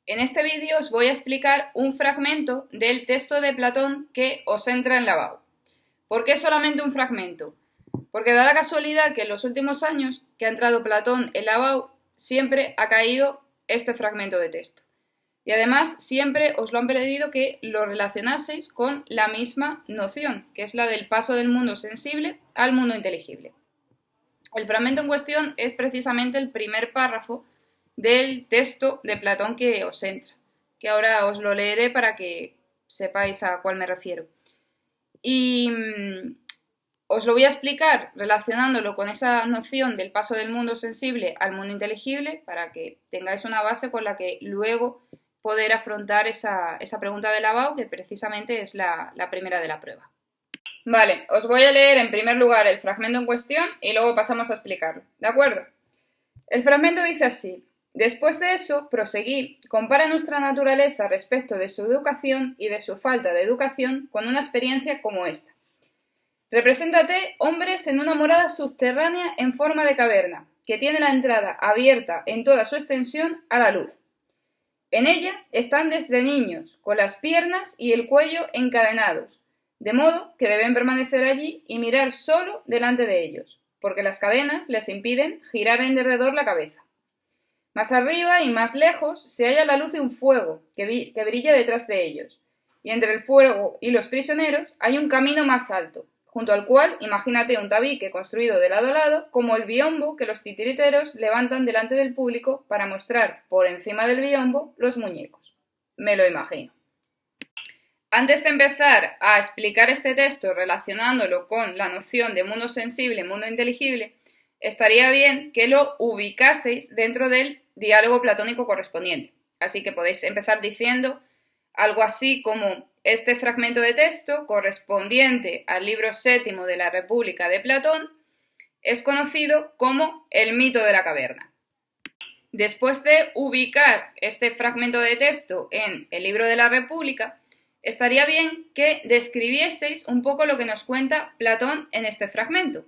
En este vídeo os voy a explicar un fragmento del texto de Platón que os entra en la BAU. ¿Por qué solamente un fragmento? Porque da la casualidad que en los últimos años que ha entrado Platón en la BAU siempre ha caído este fragmento de texto. Y además siempre os lo han pedido que lo relacionaseis con la misma noción, que es la del paso del mundo sensible al mundo inteligible. El fragmento en cuestión es precisamente el primer párrafo del texto de Platón que os entra, que ahora os lo leeré para que sepáis a cuál me refiero. Y os lo voy a explicar relacionándolo con esa noción del paso del mundo sensible al mundo inteligible para que tengáis una base con la que luego poder afrontar esa pregunta de la BAU, que precisamente es la primera de la prueba. Vale, os voy a leer en primer lugar el fragmento en cuestión y luego pasamos a explicarlo, ¿de acuerdo? El fragmento dice así: después de eso, proseguí, compara nuestra naturaleza respecto de su educación y de su falta de educación con una experiencia como esta. Represéntate hombres en una morada subterránea en forma de caverna, que tiene la entrada abierta en toda su extensión a la luz. En ella están desde niños, con las piernas y el cuello encadenados, de modo que deben permanecer allí y mirar solo delante de ellos, porque las cadenas les impiden girar en derredor la cabeza. Más arriba y más lejos se halla la luz de un fuego que brilla detrás de ellos, y entre el fuego y los prisioneros hay un camino más alto, junto al cual imagínate un tabique construido de lado a lado como el biombo que los titiriteros levantan delante del público para mostrar por encima del biombo los muñecos. Me lo imagino. Antes de empezar a explicar este texto relacionándolo con la noción de mundo sensible y mundo inteligible, estaría bien que lo ubicaseis dentro del diálogo platónico correspondiente. Así que podéis empezar diciendo algo así como: este fragmento de texto, correspondiente al libro séptimo de la República de Platón, es conocido como el mito de la caverna. Después de ubicar este fragmento de texto en el libro de la República, estaría bien que describieseis un poco lo que nos cuenta Platón en este fragmento,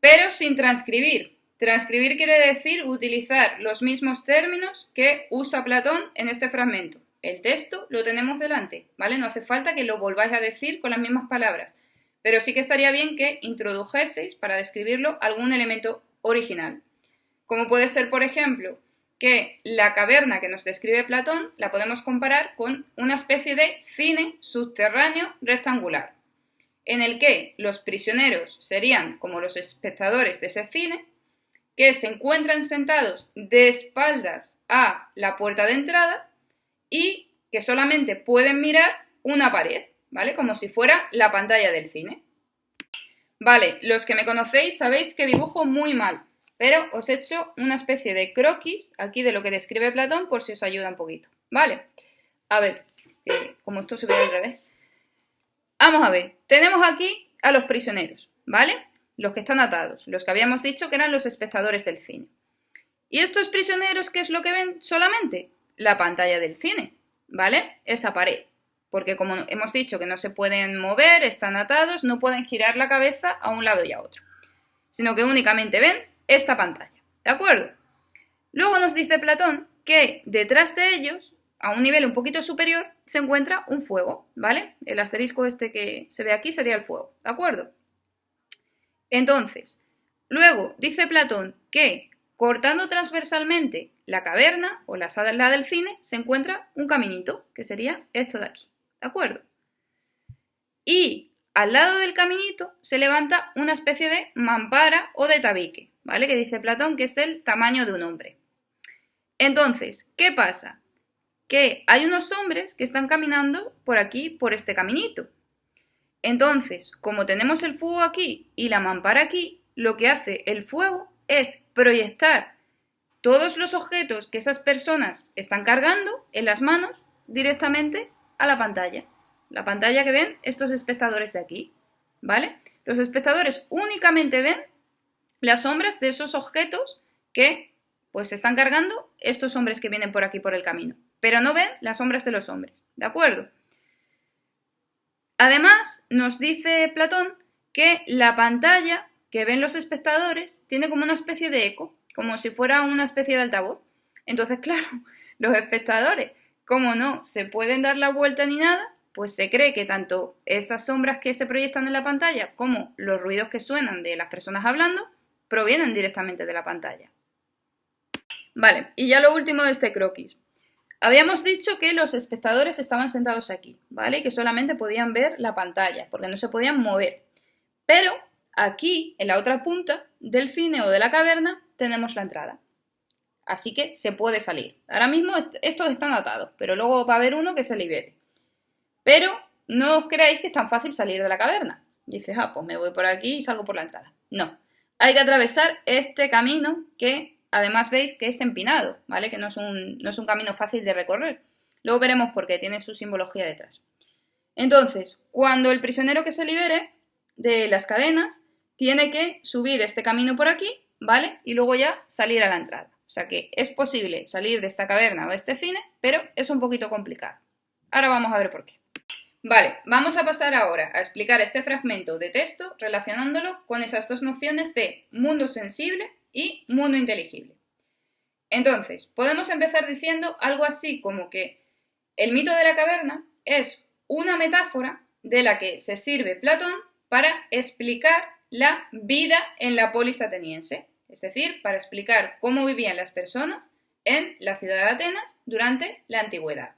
pero sin transcribir. Transcribir quiere decir utilizar los mismos términos que usa Platón en este fragmento. El texto lo tenemos delante, ¿vale? No hace falta que lo volváis a decir con las mismas palabras, pero sí que estaría bien que introdujeseis para describirlo algún elemento original. Como puede ser, por ejemplo, que la caverna que nos describe Platón la podemos comparar con una especie de cine subterráneo rectangular, en el que los prisioneros serían como los espectadores de ese cine, que se encuentran sentados de espaldas a la puerta de entrada y que solamente pueden mirar una pared, ¿vale? Como si fuera la pantalla del cine. Vale, los que me conocéis sabéis que dibujo muy mal, pero os he hecho una especie de croquis aquí de lo que describe Platón por si os ayuda un poquito, ¿vale? A ver, como esto se ve al revés. Vamos a ver, tenemos aquí a los prisioneros, ¿vale? Los que están atados, los que habíamos dicho que eran los espectadores del cine. ¿Y estos prisioneros qué es lo que ven solamente? La pantalla del cine, ¿vale? Esa pared. Porque como hemos dicho que no se pueden mover, están atados, no pueden girar la cabeza a un lado y a otro, sino que únicamente ven esta pantalla, ¿de acuerdo? Luego nos dice Platón que detrás de ellos, a un nivel un poquito superior, se encuentra un fuego, ¿vale? El asterisco este que se ve aquí sería el fuego, ¿de acuerdo? Entonces, luego dice Platón que cortando transversalmente la caverna o la sala del cine se encuentra un caminito, que sería esto de aquí, ¿de acuerdo? Y al lado del caminito se levanta una especie de mampara o de tabique, ¿vale? Que dice Platón que es del tamaño de un hombre. Entonces, ¿qué pasa? Que hay unos hombres que están caminando por aquí, por este caminito. Entonces, como tenemos el fuego aquí y la mampara aquí, lo que hace el fuego es proyectar todos los objetos que esas personas están cargando en las manos directamente a la pantalla. La pantalla que ven estos espectadores de aquí, ¿vale? Los espectadores únicamente ven las sombras de esos objetos que pues están cargando estos hombres que vienen por aquí por el camino, pero no ven las sombras de los hombres, ¿de acuerdo? Además, nos dice Platón que la pantalla que ven los espectadores tiene como una especie de eco, como si fuera una especie de altavoz. Entonces, claro, los espectadores, como no se pueden dar la vuelta ni nada, pues se cree que tanto esas sombras que se proyectan en la pantalla como los ruidos que suenan de las personas hablando provienen directamente de la pantalla. Vale, y ya lo último de este croquis. Habíamos dicho que los espectadores estaban sentados aquí, ¿vale? Y que solamente podían ver la pantalla, porque no se podían mover. Pero aquí, en la otra punta del cine o de la caverna, tenemos la entrada. Así que se puede salir. Ahora mismo estos están atados, pero luego va a haber uno que se libere. Pero no os creáis que es tan fácil salir de la caverna. Dices, pues me voy por aquí y salgo por la entrada. No, hay que atravesar este camino que además veis que es empinado, ¿vale? Que no es un camino fácil de recorrer. Luego veremos por qué, tiene su simbología detrás. Entonces, cuando el prisionero que se libere de las cadenas tiene que subir este camino por aquí, ¿vale? Y luego ya salir a la entrada. O sea que es posible salir de esta caverna o de este cine, pero es un poquito complicado. Ahora vamos a ver por qué. Vale, vamos a pasar ahora a explicar este fragmento de texto relacionándolo con esas dos nociones de mundo sensible y mundo inteligible. Entonces, podemos empezar diciendo algo así como que el mito de la caverna es una metáfora de la que se sirve Platón para explicar la vida en la polis ateniense, es decir, para explicar cómo vivían las personas en la ciudad de Atenas durante la antigüedad.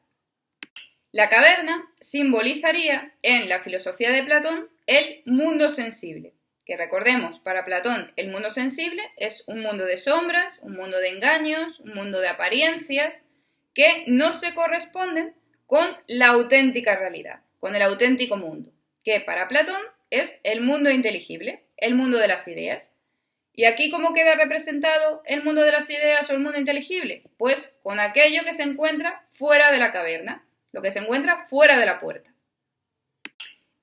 La caverna simbolizaría en la filosofía de Platón el mundo sensible, que recordemos, para Platón el mundo sensible es un mundo de sombras, un mundo de engaños, un mundo de apariencias que no se corresponden con la auténtica realidad, con el auténtico mundo, que para Platón es el mundo inteligible, el mundo de las ideas. ¿Y aquí cómo queda representado el mundo de las ideas o el mundo inteligible? Pues con aquello que se encuentra fuera de la caverna, lo que se encuentra fuera de la puerta.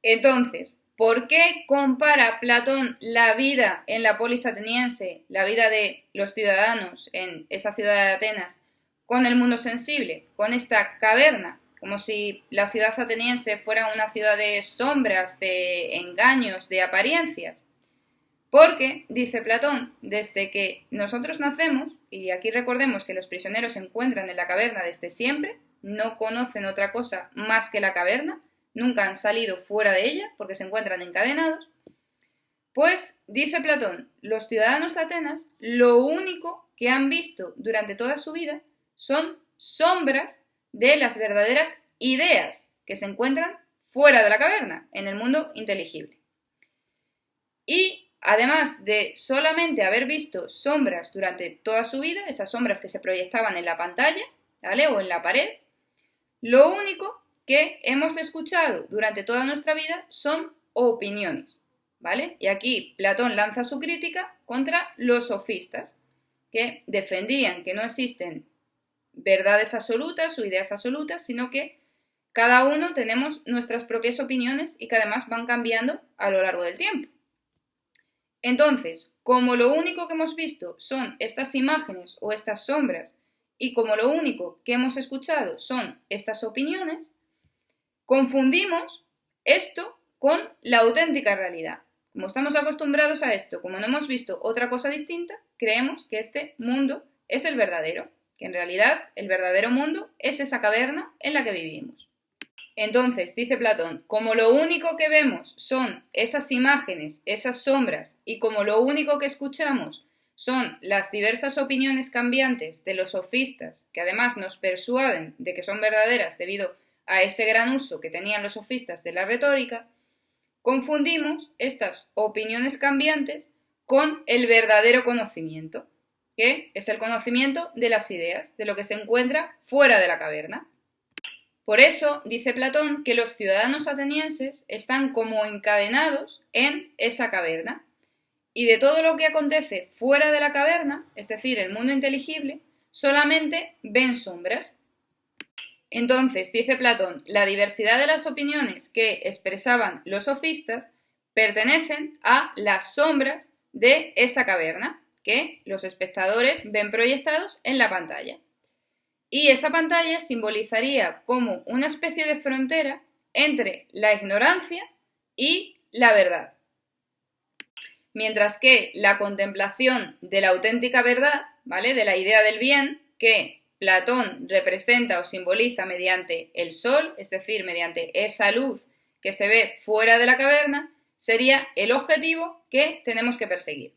Entonces, ¿por qué compara Platón la vida en la polis ateniense, la vida de los ciudadanos en esa ciudad de Atenas, con el mundo sensible, con esta caverna? Como si la ciudad ateniense fuera una ciudad de sombras, de engaños, de apariencias. Porque, dice Platón, desde que nosotros nacemos, y aquí recordemos que los prisioneros se encuentran en la caverna desde siempre, no conocen otra cosa más que la caverna, nunca han salido fuera de ella porque se encuentran encadenados, pues, dice Platón, los ciudadanos de Atenas lo único que han visto durante toda su vida son sombras de las verdaderas ideas que se encuentran fuera de la caverna, en el mundo inteligible. Y además de solamente haber visto sombras durante toda su vida, esas sombras que se proyectaban en la pantalla, ¿vale? O en la pared, lo único que hemos escuchado durante toda nuestra vida son opiniones, ¿vale? Y aquí Platón lanza su crítica contra los sofistas, que defendían que no existen verdades absolutas o ideas absolutas, sino que cada uno tenemos nuestras propias opiniones y que además van cambiando a lo largo del tiempo. Entonces, como lo único que hemos visto son estas imágenes o estas sombras y como lo único que hemos escuchado son estas opiniones, confundimos esto con la auténtica realidad. Como estamos acostumbrados a esto, como no hemos visto otra cosa distinta, creemos que este mundo es el verdadero, que en realidad el verdadero mundo es esa caverna en la que vivimos. Entonces, dice Platón, como lo único que vemos son esas imágenes, esas sombras, y como lo único que escuchamos son las diversas opiniones cambiantes de los sofistas, que además nos persuaden de que son verdaderas debido a ese gran uso que tenían los sofistas de la retórica, confundimos estas opiniones cambiantes con el verdadero conocimiento, que es el conocimiento de las ideas, de lo que se encuentra fuera de la caverna. Por eso dice Platón que los ciudadanos atenienses están como encadenados en esa caverna y de todo lo que acontece fuera de la caverna, es decir, el mundo inteligible, solamente ven sombras. Entonces, dice Platón, la diversidad de las opiniones que expresaban los sofistas pertenecen a las sombras de esa caverna que los espectadores ven proyectados en la pantalla. Y esa pantalla simbolizaría como una especie de frontera entre la ignorancia y la verdad. Mientras que la contemplación de la auténtica verdad, ¿vale? De la idea del bien, que Platón representa o simboliza mediante el sol, es decir, mediante esa luz que se ve fuera de la caverna, sería el objetivo que tenemos que perseguir.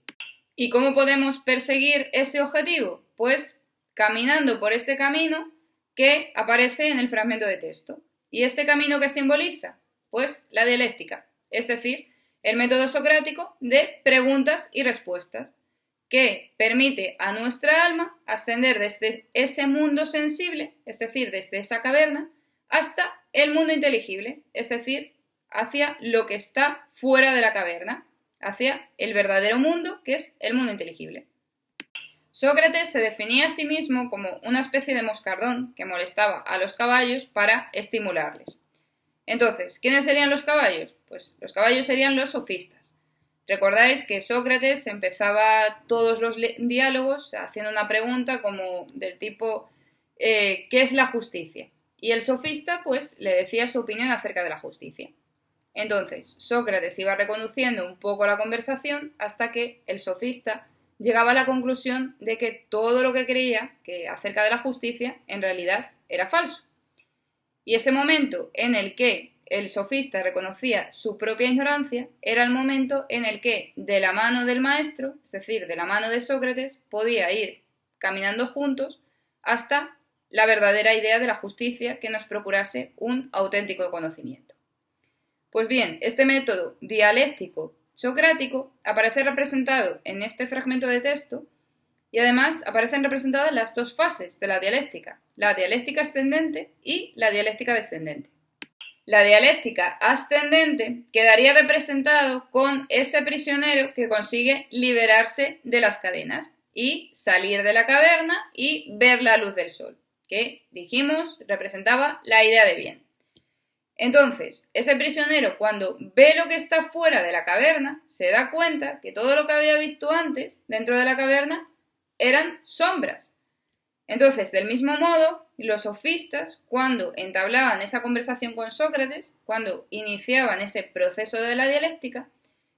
¿Y cómo podemos perseguir ese objetivo? Pues caminando por ese camino que aparece en el fragmento de texto. ¿Y ese camino que simboliza? Pues la dialéctica, es decir, el método socrático de preguntas y respuestas, que permite a nuestra alma ascender desde ese mundo sensible, es decir, desde esa caverna, hasta el mundo inteligible, es decir, hacia lo que está fuera de la caverna, hacia el verdadero mundo, que es el mundo inteligible. Sócrates se definía a sí mismo como una especie de moscardón que molestaba a los caballos para estimularles. Entonces, ¿quiénes serían los caballos? Pues los caballos serían los sofistas. Recordáis que Sócrates empezaba todos los diálogos haciendo una pregunta como del tipo ¿qué es la justicia? Y el sofista pues le decía su opinión acerca de la justicia. Entonces, Sócrates iba reconduciendo un poco la conversación hasta que el sofista llegaba a la conclusión de que todo lo que creía que acerca de la justicia en realidad era falso. Y ese momento en el que el sofista reconocía su propia ignorancia era el momento en el que de la mano del maestro, es decir, de la mano de Sócrates, podía ir caminando juntos hasta la verdadera idea de la justicia que nos procurase un auténtico conocimiento. Pues bien, este método dialéctico socrático aparece representado en este fragmento de texto y además aparecen representadas las dos fases de la dialéctica ascendente y la dialéctica descendente. La dialéctica ascendente quedaría representado con ese prisionero que consigue liberarse de las cadenas y salir de la caverna y ver la luz del sol, que dijimos representaba la idea de bien. Entonces, ese prisionero cuando ve lo que está fuera de la caverna, se da cuenta que todo lo que había visto antes dentro de la caverna eran sombras. Entonces, del mismo modo, los sofistas, cuando entablaban esa conversación con Sócrates, cuando iniciaban ese proceso de la dialéctica,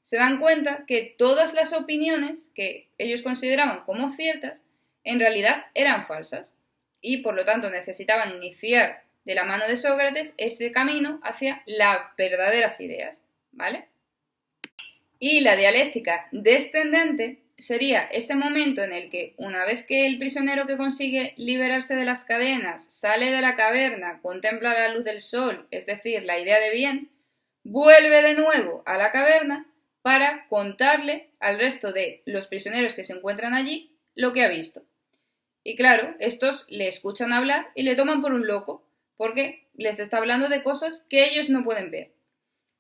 se dan cuenta que todas las opiniones que ellos consideraban como ciertas, en realidad eran falsas, y por lo tanto necesitaban iniciar de la mano de Sócrates ese camino hacia las verdaderas ideas, ¿vale? Y la dialéctica descendente sería ese momento en el que, una vez que el prisionero que consigue liberarse de las cadenas sale de la caverna, contempla la luz del sol, es decir, la idea de bien, vuelve de nuevo a la caverna para contarle al resto de los prisioneros que se encuentran allí lo que ha visto. Y claro, estos le escuchan hablar y le toman por un loco, porque les está hablando de cosas que ellos no pueden ver.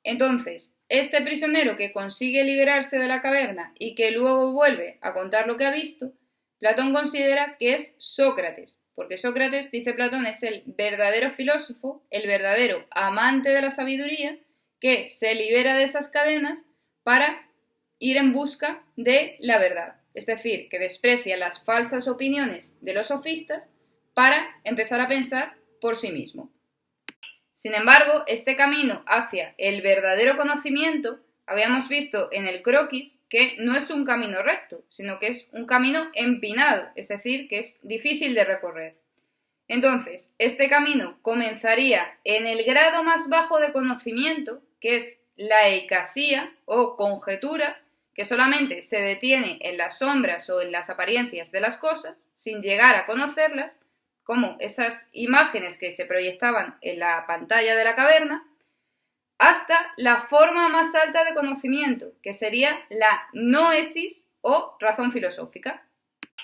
Entonces, este prisionero que consigue liberarse de la caverna y que luego vuelve a contar lo que ha visto, Platón considera que es Sócrates, porque Sócrates, dice Platón, es el verdadero filósofo, el verdadero amante de la sabiduría, que se libera de esas cadenas para ir en busca de la verdad. Es decir, que desprecia las falsas opiniones de los sofistas para empezar a pensar por sí mismo. Sin embargo, este camino hacia el verdadero conocimiento, habíamos visto en el croquis que no es un camino recto, sino que es un camino empinado, es decir, que es difícil de recorrer. Entonces, este camino comenzaría en el grado más bajo de conocimiento, que es la eicasía o conjetura, que solamente se detiene en las sombras o en las apariencias de las cosas, sin llegar a conocerlas, como esas imágenes que se proyectaban en la pantalla de la caverna, hasta la forma más alta de conocimiento, que sería la noesis o razón filosófica.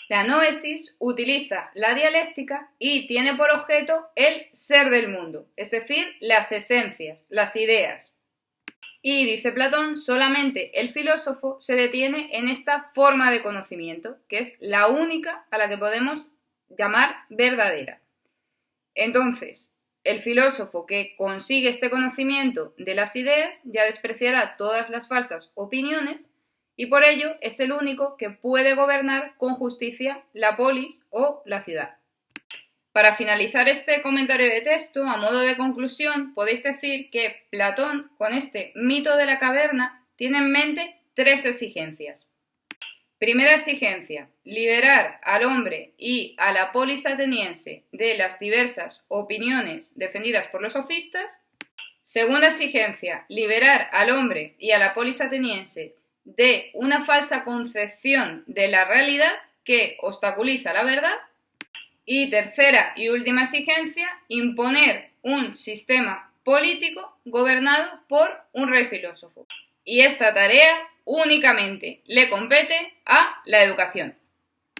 La noesis utiliza la dialéctica y tiene por objeto el ser del mundo, es decir, las esencias, las ideas. Y, dice Platón, solamente el filósofo se detiene en esta forma de conocimiento, que es la única a la que podemos llamar verdadera. Entonces, el filósofo que consigue este conocimiento de las ideas ya despreciará todas las falsas opiniones y por ello es el único que puede gobernar con justicia la polis o la ciudad. Para finalizar este comentario de texto, a modo de conclusión, podéis decir que Platón, con este mito de la caverna, tiene en mente tres exigencias. Primera exigencia, liberar al hombre y a la polis ateniense de las diversas opiniones defendidas por los sofistas. Segunda exigencia, liberar al hombre y a la polis ateniense de una falsa concepción de la realidad que obstaculiza la verdad. Y tercera y última exigencia, imponer un sistema político gobernado por un rey filósofo. Y esta tarea únicamente le compete a la educación.